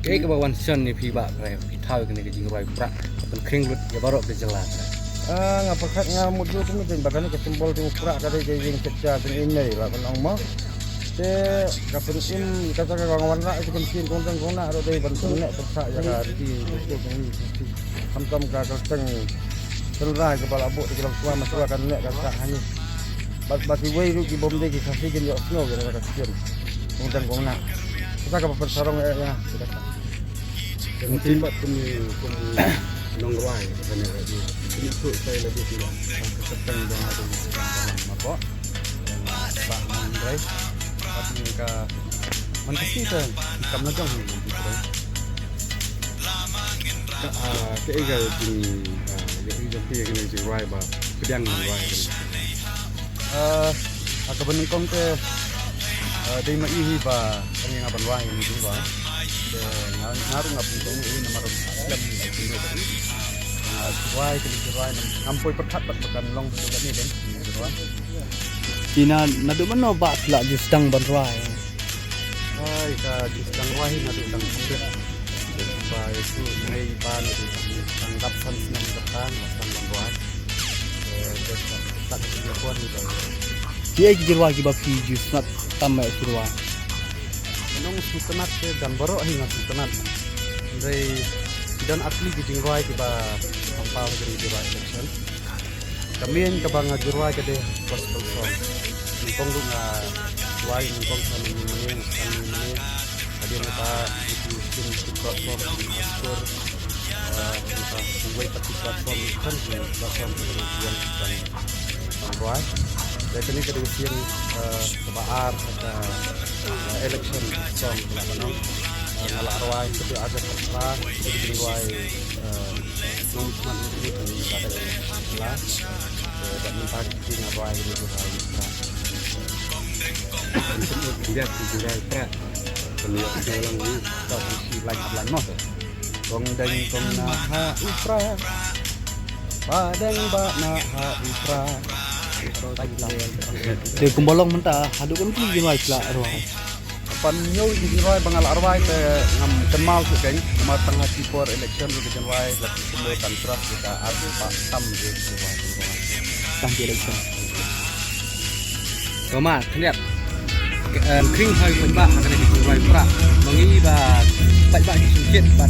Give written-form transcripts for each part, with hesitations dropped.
cái bawan son ni pi ba rai pi thau ke ni ke jing roi pra pen kring lut ya barok ke jelas ngapakat ngamut tu mungkin bahkan ke simbol tu pura kada jing cecah tu email lah kan ong mo te kapun im kata ka kawan ra itu pensin konten kona ro dei ban nek tersa ya ka di itu ni kam ka teng selrai kepala abuk di dalam tua masyarakat nek kata hani bagi wei ru ki bom de ki kasi gen yo snow ge ka kasian konten kona kita ka persarong ya kita mungkin buat kami nong roi kan lagi ini tu saya lebih tidak keteng dong ada dalam apa pak mandrai tapi ka mantasi tu kam na jong ni tu cái cái thì những cái cái này chỉ roi ba cái đen roi agak benar kong ke di mai hi ba kami ngaban roi ni tu ba ngaruh ngapun tu ini nomor lem itu tadi roi ke roi ngampoi perkat bekan long tu ni den roi Cina nadu mana ba pula di sedang ban roi ai ka di sedang roi nadu sedang sempit ba itu nei ban itu tanggap san senam depan sedang ban roi tak dia pun itu dia jirwa ki ba pi jus nat tamai jirwa nong sutenat ke dan borok hingga sutenat dari dan atli di jingwai kita tampal dari jingwai election kamian ke bang jingwai ke deh gospel song ningkong tu nggak jingwai ningkong sama ini tadi kita itu tim platform pastor kita jingwai pati platform kan platform kemudian dan jingwai dari ini kemudian kebaar atau election song lakono ngala arwai itu ada perkara itu diwai nonton itu ada kelas dan minta di arwai itu dia dijual pra beliau ulang ni tahu si lain noh gong deng gong na ha upra padang ba na ha upra dia kumbolong mentah haduk kan pi jinwai pula arwai panyo di roi bangal arwai te ngam kemal tu kan ma tengah tipor election tu jenwai lagi semua kan trust kita ada pak tam di roi tang di election koma lihat kring hai pen ba akan di jinwai pra mengi ba pai ba di sungkit ba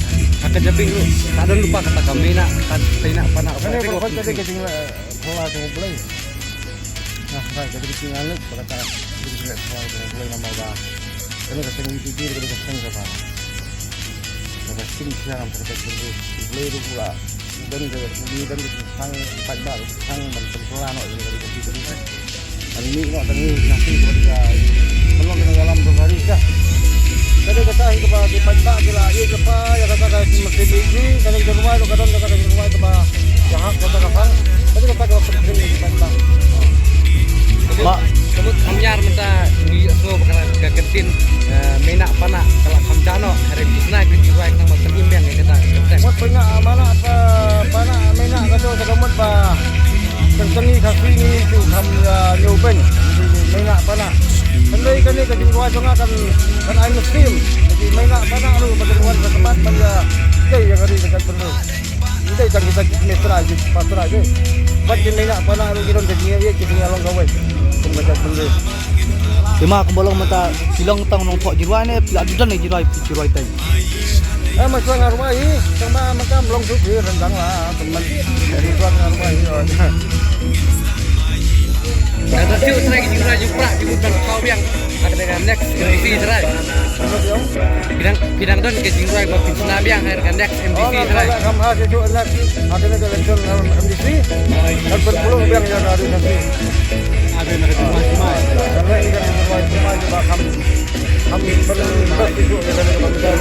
akan jabing lu tak ada lupa kata kami nak tak pana apa ni kalau tadi ke jinwai kelas tu boleh nah right jadi tinggal lu berkata di jinwai kelas tu boleh nama ba ini keseng itu dia kita keseng apa? Kita sing siang kita kerja boleh tu pula dan kita sang pagi sang bertempuran ini dari kita ini. Hari ini nak tengok nasi kepada belum kena dalam 2 hari dah. Jadi kata kita di pagi kita ia apa ya kata mesti biji kalau kita rumah tu kadang kita rumah tu bah jahat kata kafang. Jadi kita waktu kerja di pagi. Mak sebut kamyar minta ni so bakal keketin menak panak kalau kamjano hari bisna ke jiwai nang makan imbang ya kata mot penga mana apa panak menak kata segamot ba tentang kafi ni tu kam nyoben menak panak kendai kan ni ke jiwai jonga kan ai muslim jadi menak panak lu berdewan ke tempat bangga dei yang hari dekat perlu dei tak kita metra je patra je buat menak panak lu giron jadi ye kita ngalong gawe baca perlu Lima kumbolong mata silang tang nong pok jirwai ni pila judan ni jirwai tai. Macam ngarumai sama macam long tu dia rendang lah teman dari tuan ngarumai. Ada siu try jirwai jupra di bukan kau yang ada dengan next MBC try. Bidang don ke jirwai bab pisna biang ada next MBC try. Kamu ada tu ada dengan election MBC. Dan berpuluh biang yang ada nanti. Ada nak cuma karena ini kan cuma juga kami berlepas itu dengan kementerian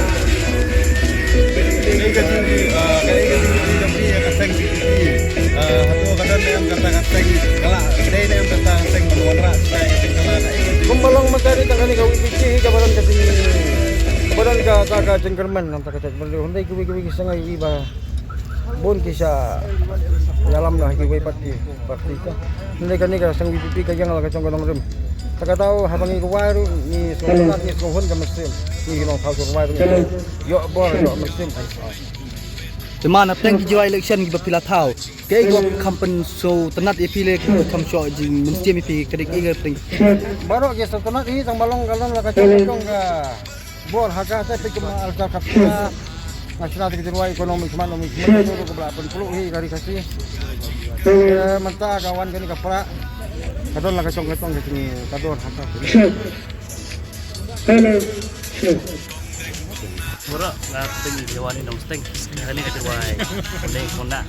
ini kan kayak ini yang kaseng atau kadang yang kata kaseng kalau ada yang kata kaseng berwarna saya kalau kumbalong magkari tangan ikaw ipiti kabaran kasi kabaran ka cengkerman ang takacak balik hunday kuwi sa ngay iba bon kisah dalam lah giveaway party ka ni ka sang VPP ka yang la ka chong ka dong rim ta ka tahu habang ni ruai ru ni sekolah ni sekolah ka mesin ni long thau ruai ru yo bor yo mesin Cuma nak teng jiwa election giba pila tau. Ke go kampen so tenat ipile kam sho jing ministry ipi kedik iga pring. baru ke setonat ini tang balong galon la ka chong ka bor haga sa pe kuma al ka kapna nasional ti ruai ekonomi ekonomi menurut ke belapan puluh hi kari kasih menta kawan kani kapra kadon la ka chong ka sini kadon haga Boro na teng jiwa ni nong teng. Kali ka jiwai. Oleh kona.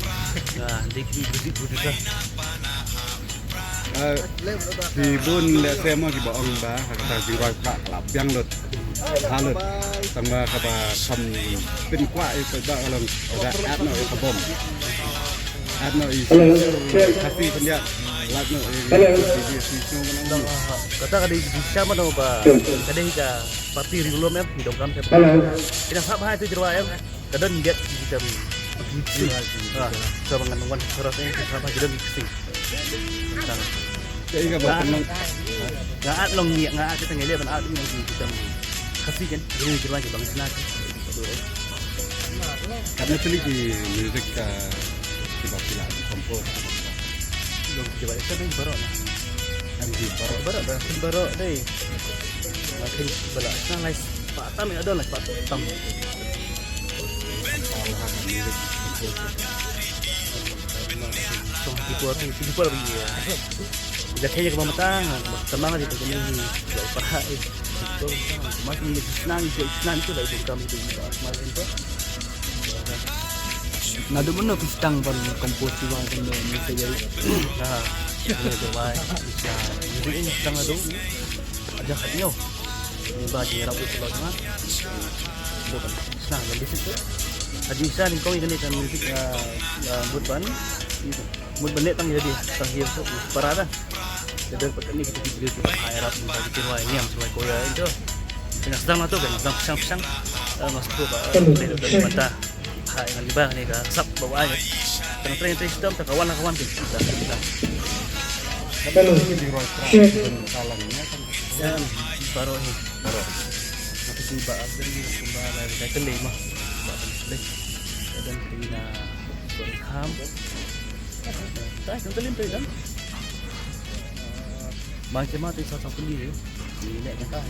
Diki budi sa. Thì buôn lệ xe mà thì bảo ông bà hoặc là thì gọi bạc là băng lật hà lật tầm mà các bà cầm bên quại phải bảo là đã áp nội các bom áp nội kasi phân nhận lát nội thì Kata ka di sama no ba. Kada ka parti regulum em hidong kan ka. Ina sa bahay to jiwa em. Kadon get jam. Sa mga nungwan karat em sa bahay kadon sing. cái các bà cầm Ngaat long niya ngaat kita ngeli ban at yung kita. Kasi kan ini jiwa ki bang sina. karena itu lagi music thì bảo là kompos Yung jiwa isa din baro na. anh thì bảo Baro deh. Makin bala na nice. Patam ya do like patam. So tipo lagi ya. Dah kaya ke matang, tamang dito kami ni para ito. Mas ni senang itu dah itu kami tu mas itu. Nado mo na pistang pan compose wa kan ni saya. Nah, ini tu baik. Bisa. Jadi ini pistang ado. Ada hadyo. Ini baju yang rapi kalau sangat. Itu kan. Senang dan di situ. Adi isa ni kau ini kan musik buat ban. Itu. Buat balik tang jadi terakhir tu parada. Jadi pakai ni kita video tu airap ni bagi tiruai ni am suai koya itu. Tengah sedang tu kan sedang pisang masuk tu dari mata. Hai ngan libang ni ka sap bawa aja. Tengah train sistem tak kawan tu. di roy salangnya kan Ya baru ni baru. Tapi tiba dari kembali dari kelima. Boleh. Dan tina berkham. Tak kentalin tu kan. Macam mana satu ni ni nak kata.